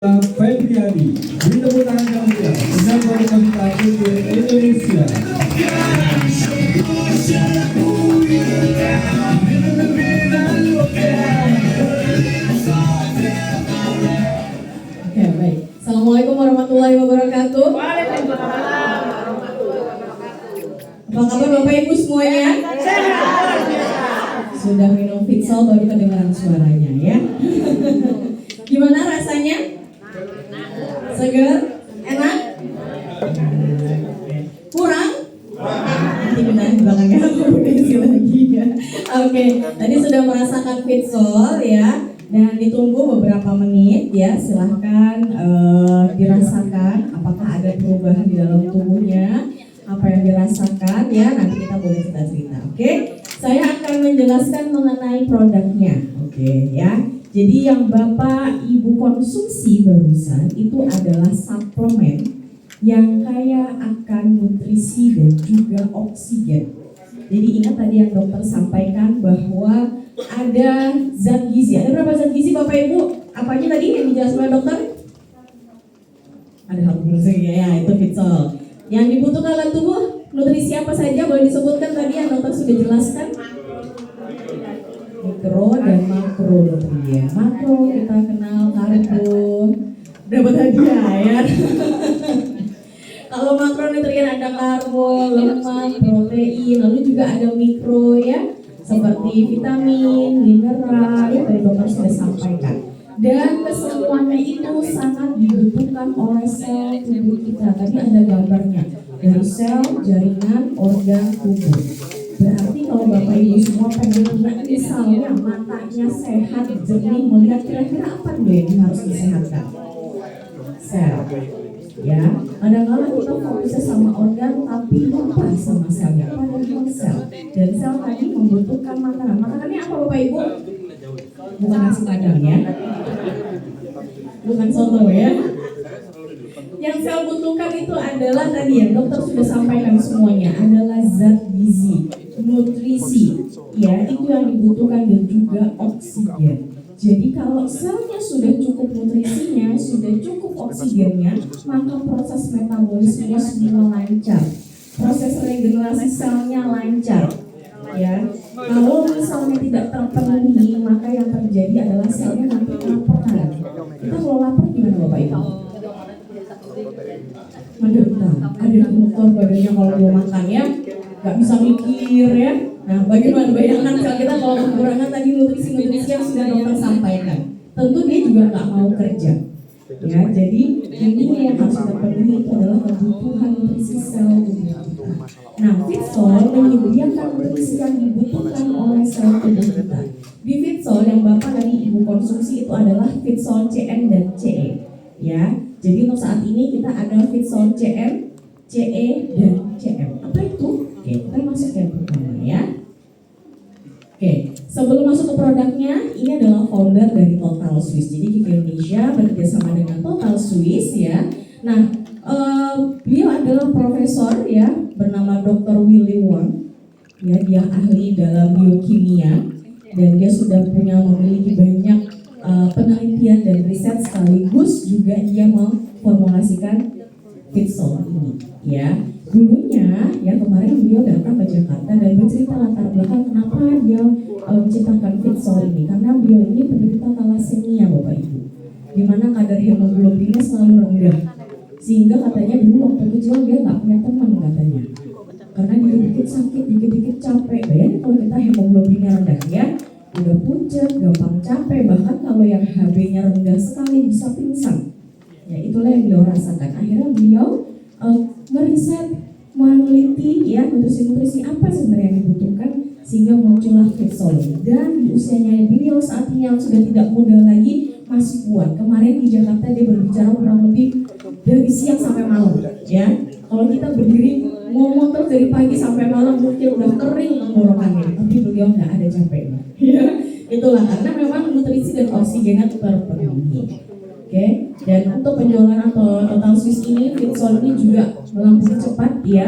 Febriani, beri tepuk tangan yang meriah, penyambut wanita putri Indonesia. Oke, baik. Assalamualaikum warahmatullahi wabarakatuh. Apa kabar Bapak Ibu semuanya? Sudah minum Fitsol baru kedengaran suaranya ya. Gimana rasanya? Seger? Enak? Kurang? Nanti benar di belakangnya aku isi lagi ya. Oke, tadi sudah merasakan Fitsol ya. Dan ditunggu beberapa menit ya, silahkan dirasakan apakah ada perubahan di dalam tubuhnya, apa yang dirasakan ya, nanti kita boleh cerita-cerita. Oke, saya akan menjelaskan mengenai produknya. Oke ya, jadi yang Bapak Ibu konsumsi barusan itu adalah suplemen yang kaya akan nutrisi dan juga oksigen. Jadi ingat tadi yang dokter sampaikan bahwa ada zat gizi. Ada berapa zat gizi Bapak Ibu? Apa aja tadi yang dijelaskan oleh dokter? Ada ya, itu Fitsol. Yang dibutuhkan oleh tubuh, nutrisi apa saja boleh disebutkan tadi yang dokter sudah jelaskan? Mikro dan makro nutrien. Makro kita kenal karbo, dapat hadiah ya. Kalau makronutrien ada karbo, lemak, protein, lalu juga ada mikro ya, seperti vitamin, mineral, ya tadi dokter sudah sampaikan. Dan kesemuanya itu sangat dibutuhkan oleh sel tubuh kita. Tadi ada gambarnya dari sel, jaringan, organ tubuh. Berarti kalau Bapak Ibu semua pengen punya misalnya matanya sehat, jernih, melihat kira-kira apa dulu yang harus disehatkan? Sel. Ya, kadang-kadang kita fokusnya sama organ tapi lupa sama selnya. Padahal sel dan sel tadi membutuhkan makanan. Makanannya apa Bapak Ibu? Bukan nasi padang ya, bukan soto ya. Yang sel butuhkan itu adalah tadi yang dokter sudah sampaikan semuanya, adalah zat gizi, nutrisi, ya itu yang dibutuhkan dan juga oksigen. Jadi kalau selnya sudah cukup nutrisinya, sudah cukup oksigennya, maka proses metabolisme semua lancar, proses regenerasi selnya lancar. Ya, kalau misalnya tidak terpenuhi, maka yang terjadi adalah selnya nanti kelaparan. Kita kalau lapar gimana Bapak Ibu? Menderita, ada motor badannya kalau belum makan ya, nggak bisa mikir ya. Nah, bagaimana bayangkan sel kita kalau kekurangan tadi nutrisi-nutrisi yang sudah dokter sampaikan? Tentu dia juga nggak mau kerja. Ya, jadi ini yang harus terpenuhi itu adalah kebutuhan nutrisi sel tubuh kita. Nah, Fitsol menyediakan nutrisi yang dibutuhkan oleh sel tubuh kita. Di Fitsol yang Bapak dan Ibu konsumsi itu adalah Fitsol CN dan CE. Ya, jadi untuk saat ini kita ada Fitsol CM, CE dan CM. Apa itu? Oke, kita masuk yang pertama ya. Oke, sebelum masuk ke produknya, ini adalah founder dari Total Swiss. Jadi Kiki Indonesia bekerjasama dengan Total Swiss ya. Nah, beliau adalah profesor ya, bernama Dr. Willy Wang. Ya, dia ahli dalam biokimia dan dia sudah memiliki banyak penelitian dan riset, sekaligus juga dia memformulasikan Fitsol ini ya. Dulunya ya kemarin beliau datang ke Jakarta dan bercerita latar belakang kenapa dia menciptakan Fitsol ini, karena beliau ini penderita thalassemia Bapak Ibu, di mana kadar hemoglobinnya selalu rendah, sehingga katanya dulu waktu kecil dia nggak punya teman katanya, karena dikit-dikit sakit, dikit-dikit capek. Bayangin kalau kita hemoglobinnya rendah ya, udah pucat, gampang capek, bahkan kalau yang HB-nya rendah sekali bisa pingsan. Ya itulah yang beliau rasakan. Akhirnya beliau meriset, meneliti ya nutrisi-nutrisi apa sebenarnya yang dibutuhkan, sehingga muncullah Fitsol. Dan di usianya beliau saat ini yang sudah tidak muda lagi masih kuat. Kemarin di Jakarta dia berbicara kurang lebih dari siang sampai malam ya. Kalau kita berdiri ngomong terus dari pagi sampai malam mungkin udah kering tenggorokannya, tapi beliau nggak ada capeknya ya. Itulah karena memang nutrisi dan oksigennya terpenuhi. Oke, dan untuk penjualan atau Total Swiss ini, Fitsol ini juga melambung cepat ya.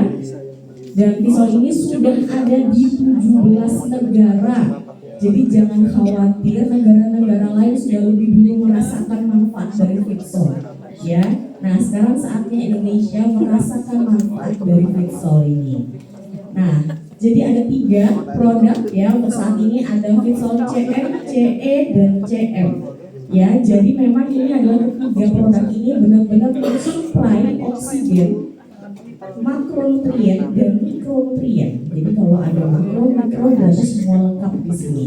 Dan Fitsol ini sudah ada di 17 negara. Jadi jangan khawatir, negara-negara lain sudah lebih dulu merasakan manfaat dari Vitsol. Ya, nah sekarang saatnya Indonesia merasakan manfaat dari Vitsol ini. Nah, jadi ada 3 produk ya untuk saat ini, ada Vitsol CM, CE, dan CM. Ya, jadi memang ini adalah 3 produk ini benar-benar mensuplai oksigen, makronutrien dan mikronutrien. Jadi kalau ada mikro berarti semua lengkap di sini.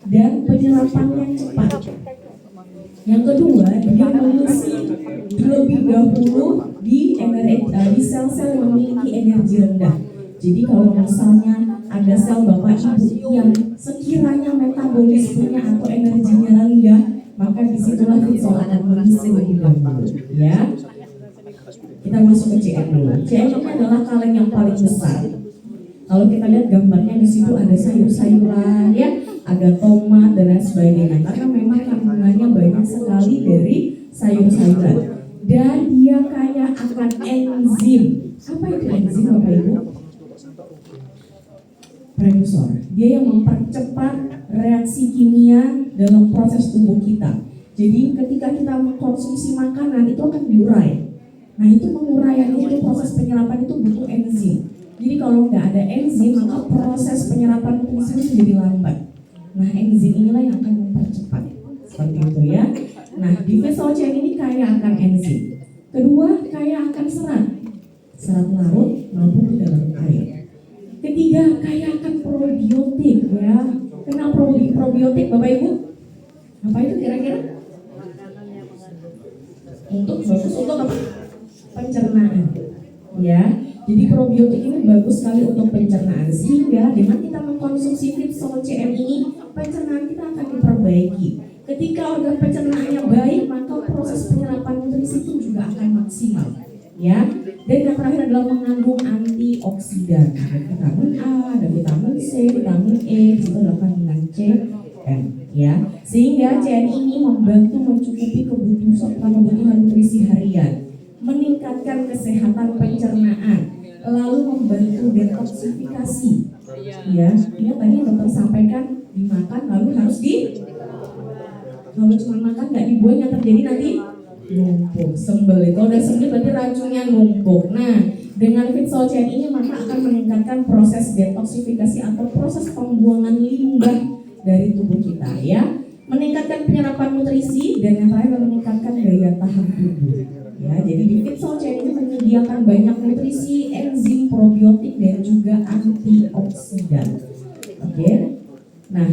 Dan penyerapannya cepat. Yang kedua, dia mengisi terlebih dahulu di sel-sel yang memiliki energi rendah. Jadi kalau misalnya ada sel bapak ibu yang sekiranya metabolismenya atau energinya rendah, maka disitulah Vitsol akan mengisi lebih dahulu. Ya, kita masuk ke CM dulu. CM ini adalah kaleng yang paling besar. Kalau kita lihat gambarnya di situ ada sayur-sayuran, ya, ada tomat dan lain sebagainya. Karena memang kandungannya banyak sekali dari sayur-sayuran. Dan dia kaya akan enzim. Apa itu enzim, Bapak Ibu? Prekusor. Dia yang mempercepat reaksi kimia dalam proses tubuh kita. Jadi ketika kita mengkonsumsi makanan itu akan diurai. Nah itu penguraian itu, proses penyerapan itu butuh enzim. Jadi kalau nggak ada enzim maka proses penyerapan nutrisi itu jadi lambat. Nah enzim inilah yang akan mempercepat. Seperti itu ya. Nah di Vitsol CN ini kaya akan enzim. Kedua, kaya akan serat. Serat larut maupun tidak larut air. Ketiga, kaya akan probiotik ya. Kenal probiotik Bapak Ibu? Apa itu kira-kira? Untuk bagus untuk apa? Pencernaan. Ya. Jadi probiotik ini bagus sekali untuk pencernaan, sehingga dengan kita mengkonsumsi Vitsol CM ini, pencernaan kita akan diperbaiki. Ketika organ pencernaannya baik, maka proses penyerapan nutrisi itu juga akan maksimal. Ya, dan yang terakhir adalah mengandung antioksidan. Ada vitamin A, ada vitamin C, vitamin E, itu adalah kandungan CN. Ya, sehingga CN ini membantu mencukupi kebutuhan nutrisi harian, meningkatkan kesehatan pencernaan, lalu membantu detoksifikasi. Ya, ini tadi dokter sampaikan dimakan lalu harus kalau cuma makan nggak dibuang yang terjadi nanti numpuk, sembel. Kalau udah sembel berarti racunnya numpuk. Nah, dengan Vitsol CN ini maka akan meningkatkan proses detoksifikasi atau proses pembuangan limbah dari tubuh kita, ya, meningkatkan penyerapan nutrisi dan yang terakhir meningkatkan daya tahan tubuh. Ya, jadi di Vitsol CN ini menyediakan banyak nutrisi, enzim, probiotik dan juga antioksidan. Oke. Nah,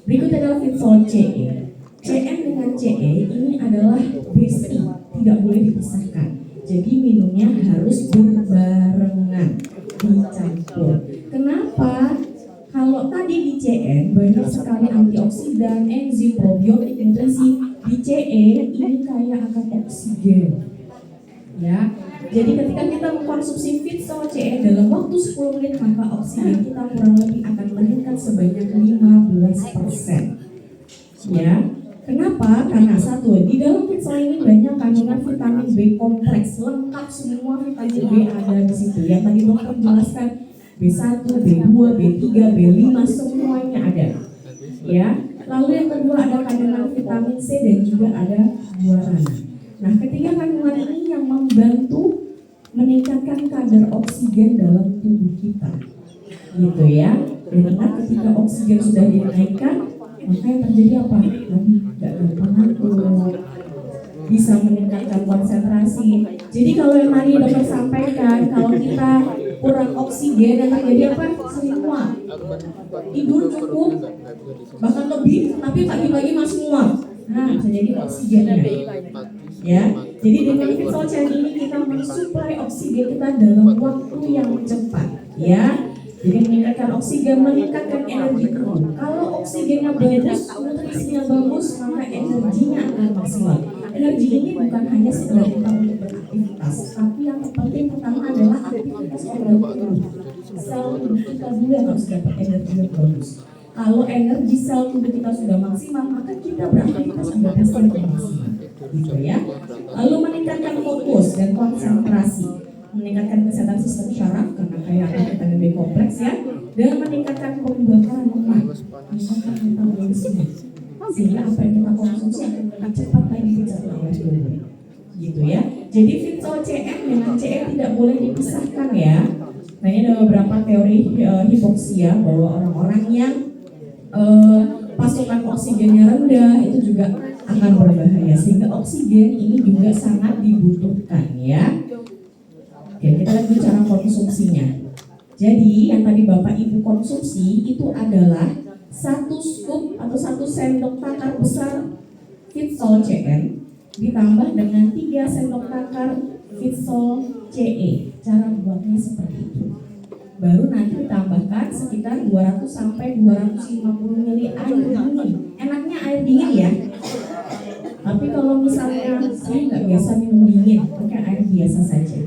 berikut adalah Vitsol CE. CM dengan CE ini adalah besti, tidak boleh dipisahkan. Jadi minumnya harus berbarengan, dicampur. Kenapa? Kalau tadi di CN banyak sekali antioksidan, enzim, probiotik, nutrisi, di CE ini kaya akan oksigen. Ya, jadi ketika kita mengkonsumsi Vitsol CE dalam waktu 10 menit maka oksigen kita kurang lebih akan meningkat sebanyak 15%. Ya. Kenapa? Karena satu, di dalam Vitsol ini banyak kandungan vitamin B kompleks, lengkap semua vitamin B ada di situ. Yang tadi dokter jelaskan B1, B2, B3, B5 semuanya ada. Ya. Lalu yang kedua ada kandungan vitamin C dan juga ada guarana. Nah, ketiga kandungan ini yang membantu meningkatkan kadar oksigen dalam tubuh kita. Gitu ya. Dan ingat ketika oksigen sudah dinaikkan, maka yang terjadi apa? Nggak gampang ngantuk, bisa meningkatkan konsentrasi. Jadi kalau yang tadi dokter sampaikan, kalau kita kurang oksigen yang terjadi apa? Sering mual. Tidur cukup, bahkan lebih, tapi pagi-pagi masih mual. Nah, bisa jadi oksigennya. Ya, jadi dengan Vitsol CN ini kita mensuplai oksigen kita dalam waktu yang cepat. Ya. Jadi meningkatkan oksigen, meningkatkan energi tubuh. Kalau oksigennya bagus, nutrisinya bagus, maka energinya akan maksimal. Energi ini bukan hanya sekedar kita untuk beraktivitas, tapi yang penting pertama adalah aktivitas organ tubuh. Sel tubuh kita dulu yang harus dapat energi yang bagus. Kalau energi sel tubuh kita sudah maksimal, maka kita beraktivitas juga pasti akan maksimal. Gitu ya. Lalu meningkatkan fokus dan konsentrasi. meningkatkan kesehatan sistem syaraf karena kaya akan vitamin B kompleks ya, dan meningkatkan pembakaran lemak, meningkatkan metabolisme, sehingga apa yang kita konsumsi akan lebih cepat lagi dicerna oleh tubuh. Gitu ya. Jadi Fitsol CM dengan CE tidak boleh dipisahkan ya. Nah, ini ada beberapa teori hipoksia bahwa orang-orang yang pasokan oksigennya rendah itu juga akan berbahaya, sehingga oksigen ini juga sangat dibutuhkan ya. Oke, kita lihat dulu cara konsumsinya. Jadi yang tadi Bapak Ibu konsumsi itu adalah 1 scoop atau 1 sendok takar besar Fitsol CM ditambah dengan 3 sendok takar Fitsol CE. Cara buatnya seperti itu. Baru nanti ditambahkan sekitar 200 sampai 250 ml air dingin. Enaknya air dingin ya. Tapi kalau misalnya saya nggak biasa minum dingin, pakai air biasa saja.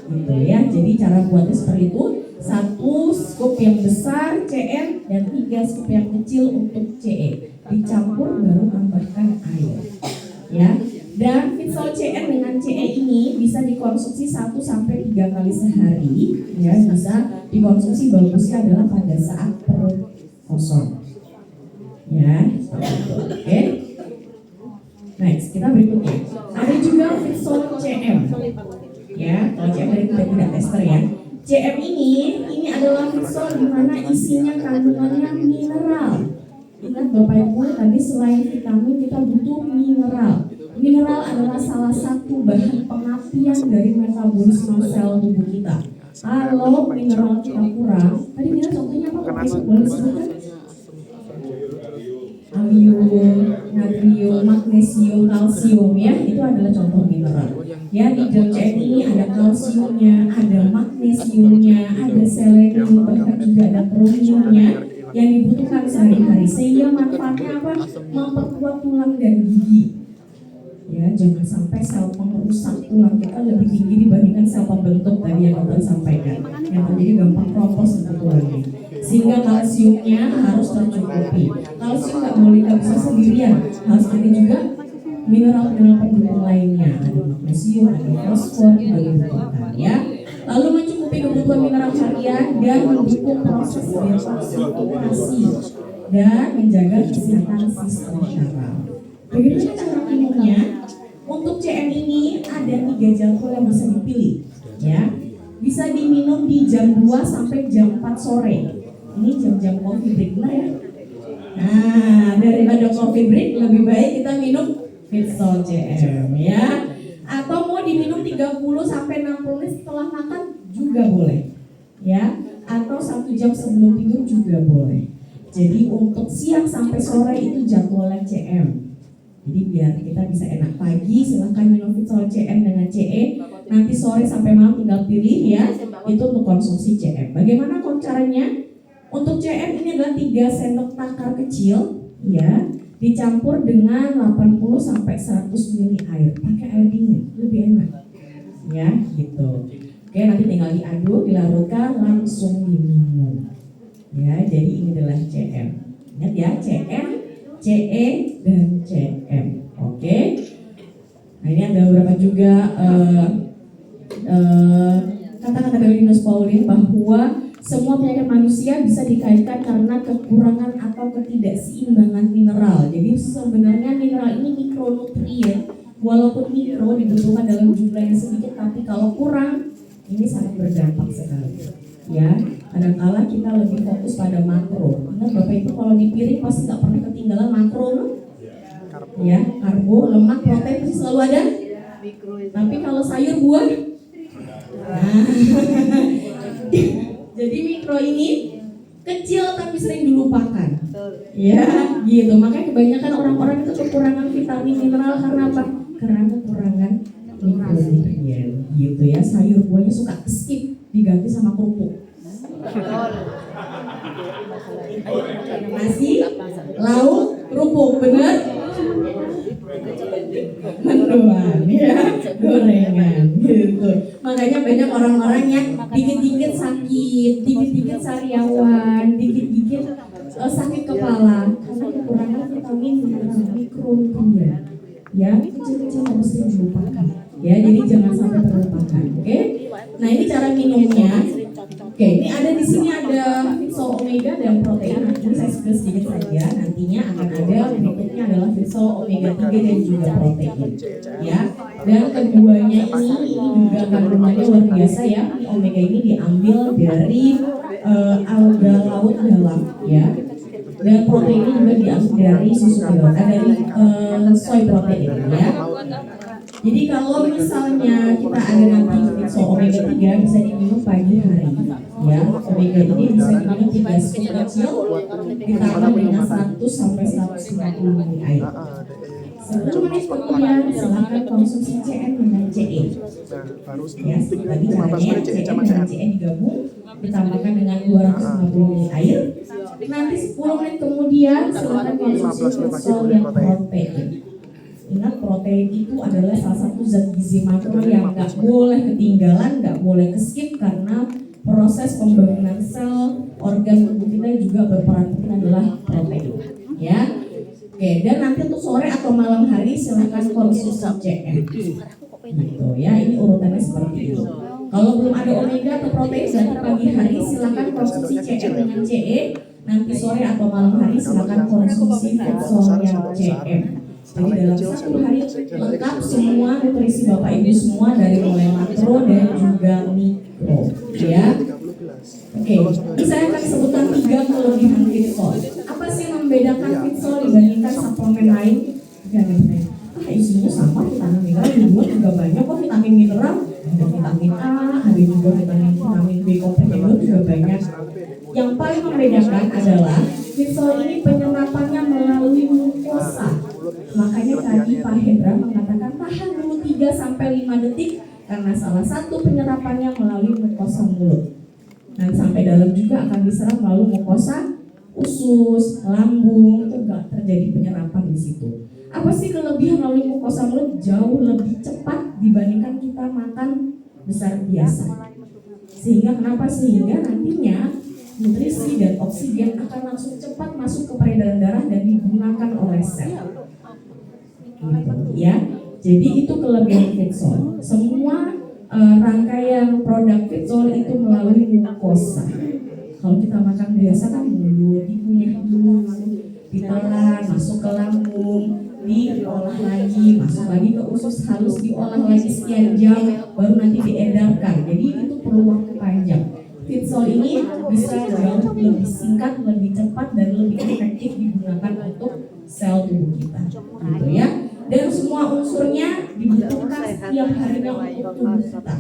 Gitu ya. Jadi cara buatnya seperti itu. 1 scoop yang besar CM dan 3 scoop yang kecil untuk CE. Dicampur baru tambahkan air. Ya. Dan Fitsol CM dengan CE ini bisa dikonsumsi 1 sampai 3 kali sehari. Ya, bisa dikonsumsi, bagusnya adalah pada saat perut kosong. Ya, oke. Next, kita berikutnya. Ada juga Fitsol CM. Ya, kalau CM dari tidak tester ya. CM ini adalah Fitsol di mana isinya kandungannya mineral. Ingat Bapak Ibu, tadi selain vitamin kita butuh mineral. Mineral adalah salah satu bahan pengapian dari metabolisme sel tubuh kita. Kalau mineral kita kurang, tadi mineral contohnya apa? Boleh disebutkan? Kalium, natrium, magnesium, kalsium ya, itu adalah contoh mineral. Ya, di dalam CM ini ada kalsiumnya, ada magnesiumnya, ada selenium, bahkan juga ada kromiumnya yang dibutuhkan sehari-hari. Sehingga manfaatnya apa? Memperkuat tulang dan gigi. Ya, jangan sampai sel pengrusak tulang kita lebih tinggi dibandingkan sel pembentuk tadi yang dokter sampaikan, yang terjadi gampang keropos untuk tulangnya. Sehingga kalsiumnya harus tercukupi. Kalsium nggak bisa sendirian, harus ada juga mineral-mineral pendukung lainnya, ada magnesium, ada fosfor juga dibutuhkan ya. Lalu mencukupi kebutuhan mineral harian dan mendukung proses detoksifikasi dan menjaga kesehatan sistem syaraf. Begitu cara minumnya. Untuk CM ini ada 3 jadwal yang bisa dipilih ya. Bisa diminum di jam 2 sampai jam 4 sore. Ini jam-jam coffee break lah ya. Nah, daripada coffee break lebih baik kita minum Fitsol CM ya. Atau mau diminum 30 sampai 60 menit setelah makan juga boleh. Ya, atau 1 jam sebelum tidur juga boleh. Jadi untuk siang sampai sore itu jadwalnya CM. Jadi biar kita bisa enak pagi, silahkan minum Fitsol CM dengan CE. Nanti sore sampai malam tinggal pilih ya. Itu untuk konsumsi CM. Bagaimana caranya? Untuk CM ini adalah 3 sendok takar kecil, ya, dicampur dengan 80 sampai 100 ml air. Pakai air dingin, lebih enak. Ya, gitu. Oke, nanti tinggal diaduk, dilarutkan, langsung diminum. Ya, jadi ini adalah CM. Ingat ya, CM, CE dan CM. Oke. Nah, ini ada beberapa juga kata-kata dari Linus Pauling bahwa semua penyakit manusia bisa dikaitkan karena kekurangan atau ketidakseimbangan mineral. Jadi sebenarnya mineral ini mikronutrien, walaupun mikro dibutuhkan dalam jumlah yang sedikit, tapi kalau kurang ini sangat berdampak sekali. Ya, kadang-kala kita lebih fokus pada makro. Ingat Bapak Ibu, kalau di piring pasti nggak pernah ketinggalan makro, ya, karbo, lemak, protein pasti selalu ada. Tapi kalau sayur, buah, nah, jadi mikro ini kecil tapi sering dilupakan. Ya, gitu. Makanya kebanyakan orang-orang itu kekurangan vitamin mineral karena apa? Karena kekurangan mikronutrien. Gitu ya. Sayur buahnya suka skip, diganti sama kerupuk. Nasi, lauk, kerupuk, bener? Mendoan, ya, gorengan, gitu. Makanya banyak orang-orang yang dikit-dikit sakit, dikit-dikit sariawan, dikit-dikit sakit kepala karena kekurangan vitamin mineral mikronutrien. Ya, kecil-kecil harus dilupakan. Ya, jadi jangan sampai terlupakan. Oke? Nah ini cara minumnya. Oke, ini ada di sini ada Fitsol Omega dan protein. Nanti saya spill sedikit saja. Nantinya akan ada berikutnya adalah Fitsol Omega 3 dan juga protein. Ya, dan keduanya ini juga kandungannya luar biasa ya. Ini omega ini diambil dari alga laut dalam ya. Dan protein ini juga diambil dari susu kedelai, dari soy protein ya. Jadi kalau misalnya kita ada nanti Fitsol Omega 3 bisa diminum pagi hari ya. Omega ini bisa diminum 3 scoop kecil ditambah dengan 100 sampai 150 ml air. 10 menit kemudian silakan konsumsi CN dengan CE. Ya, lagi caranya CN dan CE digabung ditambahkan dengan 250 ml air. Nanti 10 menit kemudian silakan konsumsi Fitsol yang protein. Ingat, protein itu adalah salah satu zat gizi makro yang nggak boleh ketinggalan, nggak boleh keskip karena proses pembangunan sel organ tubuh kita juga berperan penting adalah protein. Ya, oke. Dan nanti untuk sore atau malam hari silakan konsumsi CM. Gitu ya, ini urutannya seperti itu. Kalau belum ada omega atau protein nanti pagi hari silakan konsumsi CM dengan CE. Nanti sore atau malam hari silakan konsumsi Fitsol yang CM. Jadi dalam satu hari lengkap semua nutrisi Bapak Ibu semua dari mulai makro dan juga mikro ya. Oke, ini saya akan sebutkan 3 kelebihan Fitsol. Apa sih yang membedakan Fitsol dibandingkan suplemen lain? Isinya sama, vitamin mineral juga banyak kok. Vitamin mineral ada vitamin A, ada juga vitamin B kompleks juga banyak. Yang paling membedakan adalah Fitsol ini penyerapannya melalui mukosa. Makanya tadi Pak Hendra mengatakan tahan dulu 3-5 detik karena salah satu penyerapannya melalui mukosa mulut. Dan sampai dalam juga akan diserap melalui mukosa usus, lambung, itu enggak terjadi penyerapan di situ. Apa sih kelebihan melalui mukosa mulut? Jauh lebih cepat dibandingkan kita makan besar biasa. Sehingga nantinya nutrisi dan oksigen akan langsung cepat masuk ke peredaran darah dan digunakan oleh sel. Gitu, ya. Jadi itu kelebihan Fitsol. Semua rangkaian produk Fitsol itu melalui mukosa. Kalau kita makan biasa kan mulut, dikunyah dulu, ditelan, masuk ke lambung, diolah lagi, masuk lagi ke usus halus, diolah lagi sekian jam, baru nanti diedarkan. Jadi itu perlu waktu panjang. Fitsol ini bisa jauh lebih singkat, lebih cepat, dan lebih efektif digunakan untuk sel tubuh kita, gitu ya. Dan semua unsurnya dibutuhkan setiap harinya untuk tubuh kita.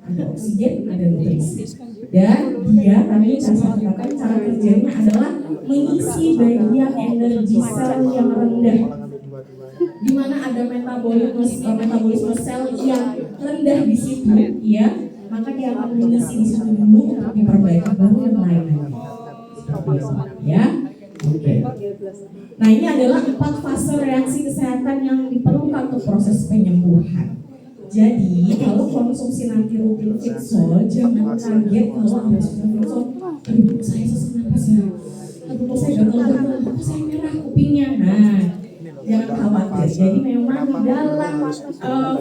Ada oksigen, ada nutrisi. Dan dia tadi saya katakan cara kerjanya adalah mengisi bagian energi sel yang rendah, di mana ada metabolisme sel yang rendah di situ, ya. Maka dia akan mengisi di situ dulu untuk diperbaiki baru yang lain-lain. Ya. Oke. Nah, ini adalah 4 fase reaksi kesehatan yang diperlukan untuk proses penyembuhan. Jadi, kalau konsumsi nanti rutin Fitsol, jangan kaget kalau habis Fitsol, aduh saya sesak napas ya, aduh saya gatal-gatal, saya merah kupingnya. Nah, jangan khawatir. Jadi memang dalam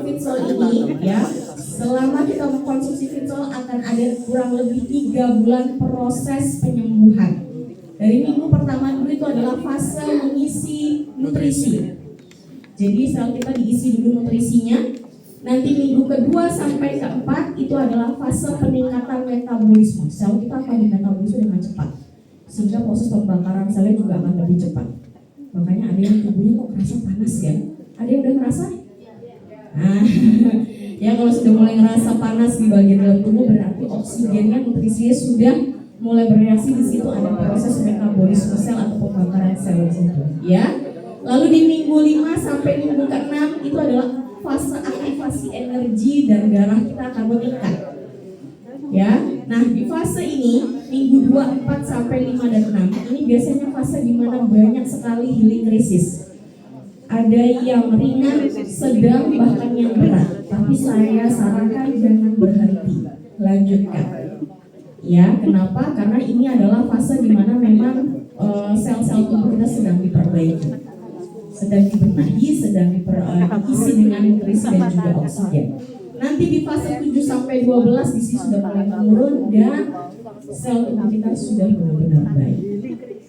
Fitsol ini ya, selama kita mengkonsumsi Fitsol akan ada kurang lebih 3 bulan proses penyembuhan. Dari minggu pertama dulu itu adalah fase mengisi nutrisi. Jadi sel kita diisi dulu nutrisinya. Nanti minggu kedua sampai keempat itu adalah fase peningkatan metabolisme. Sel kita akan dimetabolisme dengan cepat, sehingga proses pembakaran selnya juga akan lebih cepat. Makanya ada yang tubuhnya kok kerasa panas ya. Ada yang udah ngerasa? Nah, ya kalau sudah mulai ngerasa panas di bagian dalam tubuh berarti oksigennya, nutrisinya sudah mulai bereaksi. Di situ ada proses metabolisme sel atau pembakaran sel di situ, ya. Lalu di minggu 5 sampai minggu ke-6 itu adalah fase aktivasi energi dan darah kita akan meningkat. Ya. Nah, di fase ini minggu 2, 4 sampai 5 dan 6 ini biasanya fase di mana banyak sekali healing krisis. Ada yang ringan, sedang, bahkan yang berat. Tapi saya sarankan jangan berhenti, lanjutkan. Ya, kenapa? Karena ini adalah fase di mana memang sel-sel tubuh kita sedang diperbaiki, sedang dibenahi, sedang diisi dengan nutrisi dan juga oksigen. Nanti di fase 7 sampai 12 di sini sudah mulai menurun dan sel tubuh kita sudah benar-benar baik.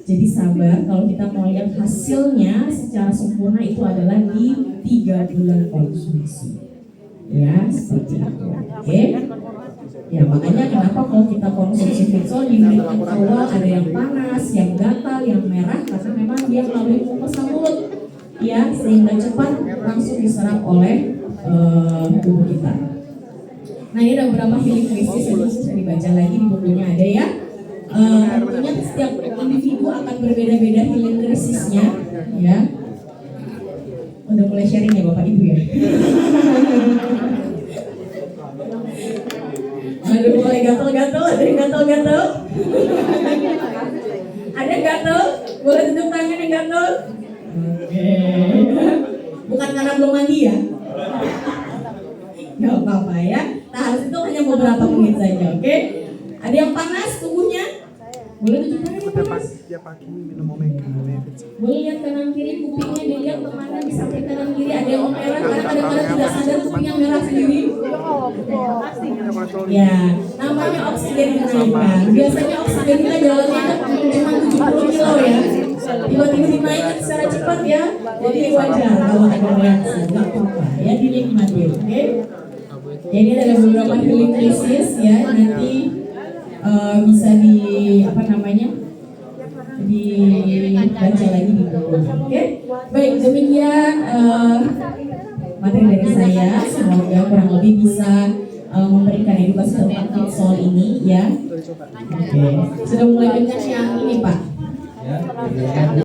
Jadi sabar, kalau kita mau lihat hasilnya secara sempurna itu adalah di 3 bulan konsumsi. Ya, seperti itu. Oke. Ya, makanya kenapa kalau kita konsumsi Fixol di menit awal ada yang panas, yang gatal, yang merah, karena memang dia melalui mukosa mulut. Ya, sehingga cepat langsung diserap oleh tubuh kita. Nah, ini ada beberapa healing krisis yang bisa dibaca lagi di bukunya ada ya. Tentunya setiap individu akan berbeda-beda healing krisisnya, ya. Udah mulai sharing ya Bapak Ibu ya. Aduh, mulai gatel-gatel, ada yang gatel-gatel. Ada yang gatel? Boleh tunjuk tangan yang gatel? Oke. Bukan karena belum mandi ya? Gak apa-apa ya. Nah, itu hanya beberapa menit saja, oke? Ada yang panas tubuhnya? Boleh tunjuk tangan yang panas? Boleh lihat kanan kiri kupingnya, dilihat kemana di samping kanan kiri. Ada yang merah, karena kadang-kadang tidak sadar kupingnya merah sendiri. Ya, namanya oksigen dinaikkan. Biasanya oksigen kita jalannya cuma 70 kilo ya. Tiba-tiba dinaikkan secara cepat ya. Jadi wajar kalau ada reaksi, nggak apa-apa ya, dinikmati, oke? Jadi ada beberapa healing krisis ya, nanti bisa dibaca lagi di bukunya, oke? Baik, demikian materi dari saya. Semoga kurang lebih bisa memberikan edukasi tentang Fixol ini ya. Oke, sudah mulai kencang yang ini Pak.